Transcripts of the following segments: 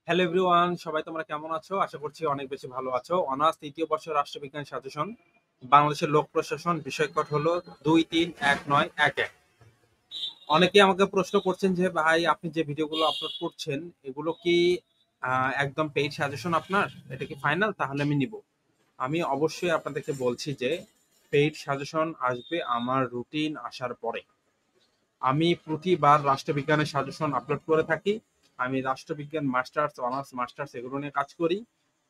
Hello everyone, সবাই তোমরা কেমন আছো? আশা করছি অনেক বেশি ভালো আছো। অনার্স তৃতীয় বর্ষ রাষ্ট্রবিজ্ঞান সাজেশন বাংলাদেশের লোক প্রশাসন, বিষয় কোড হলো 231911। অনেকেই আমাকে প্রশ্ন করছেন যে ভাই, আপনি যে ভিডিওগুলো আপলোড করছেন এগুলো কি একদম পেইড সাজেশন আপনার? এটা কি ফাইনাল? তাহলে আমি নিব। আমি অবশ্যই আপনাদেরকে বলছি যে পেইড সাজেশন আসবে আমার রুটিন আসার পরে। আমি প্রতিবার রাষ্ট্রবিজ্ঞানের সাজেশন আপলোড করে থাকি। আমি রাষ্ট্রবিজ্ঞান মাস্টার্স, অনার্স মাস্টার্স এগুলো নিয়ে কাজ করি।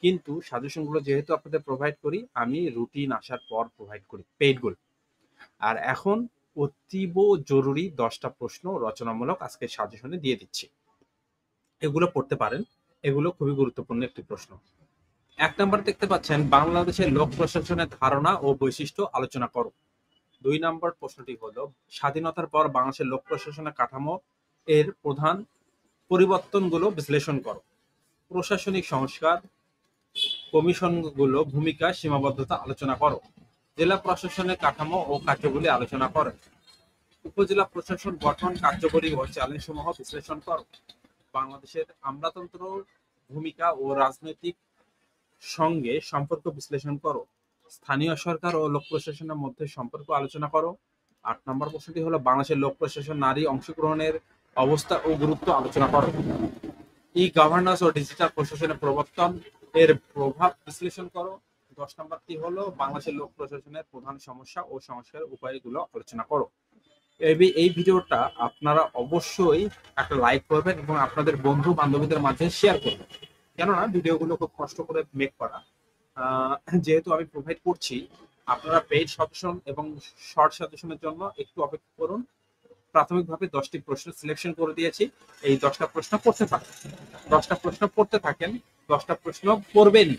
কিন্তু সাজেশনগুলো যেহেতু আপনাদের প্রোভাইড করি, আমি রুটিন আসার পর প্রোভাইড করি পেইডগুলো। আর এখন অতীব জরুরি 10টা প্রশ্ন রচনামূলক আজকে সাজেশনে দিয়ে দিচ্ছি। এগুলো পড়তে পারেন। এগুলো খুবই গুরুত্বপূর্ণ একটি প্রশ্ন। 1 নম্বর দেখতে পাচ্ছেন, বাংলাদেশের লোক প্রশাসনের ধারণা ও বৈশিষ্ট্য আলোচনা করো। 2 নম্বর প্রশ্নটি হলো, স্বাধীনতার পর বাংলাদেশের লোক প্রশাসনের কাঠামো এর প্রধান পরিবর্তনগুলো বিশ্লেষণ করো। প্রশাসনিক সংস্কার কমিশনগুলো ভূমিকা সীমাবদ্ধতা আলোচনা করো। জেলা প্রশাসনের কাঠামো ও কার্যগুলি আলোচনা করো। উপজেলা প্রশাসন গঠন, কার্যকরী ও চ্যালেঞ্জ সমূহ বিশ্লেষণ করো। বাংলাদেশের আমলাতন্ত্র ভূমিকা ও রাজনৈতিক সঙ্গে সম্পর্ক বিশ্লেষণ করো। স্থানীয় সরকার ও লোক প্রশাসনের মধ্যে সম্পর্ক আলোচনা করো। 8 নম্বর প্রশ্নটি হলো, বাংলাদেশের লোক প্রশাসন নারী অংশগ্রহণের অবস্থা ও গুরুত্ব আলোচনা করো। ই গভর্নেন্স ও ডিজিটাল প্রশাসনের প্রবর্তন এর প্রভাব বিশ্লেষণ করো। 10 নম্বরটি হলো, বাংলাদেশের লোক প্রশাসনের প্রধান সমস্যা ও সংস্কারের উপায়গুলো আলোচনা করো। এই ভিডিওটা আপনারা অবশ্যই একটা লাইক করবেন এবং আপনাদের বন্ধু বান্ধবীদের মাঝে শেয়ার করবেন। কেননা ভিডিওগুলো খুব কষ্ট করে মেক করা। আহ, যেহেতু আমি প্রোভাইড করছি, আপনারা পেইড সাজেশন এবং শর্ট সাজেশনের জন্য একটু অপেক্ষা করুন। প্রাথমিকভাবে 10টি প্রশ্ন সিলেকশন করে দিয়েছি। এই 10টা প্রশ্ন পড়তে থাকেন। 10টা প্রশ্ন পড়তে থাকেন। 10টা প্রশ্ন পড়বেনই।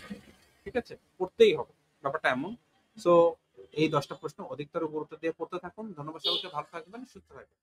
ঠিক আছে, পড়তেই হবে, ব্যাপারটা এমন। সো এই 10টা প্রশ্ন অধিকতর গুরুত্ব দিয়ে পড়তে থাকুন। ধন্যবাদ সবাইকে, ভালো থাকবেন, সুস্থ থাকবেন।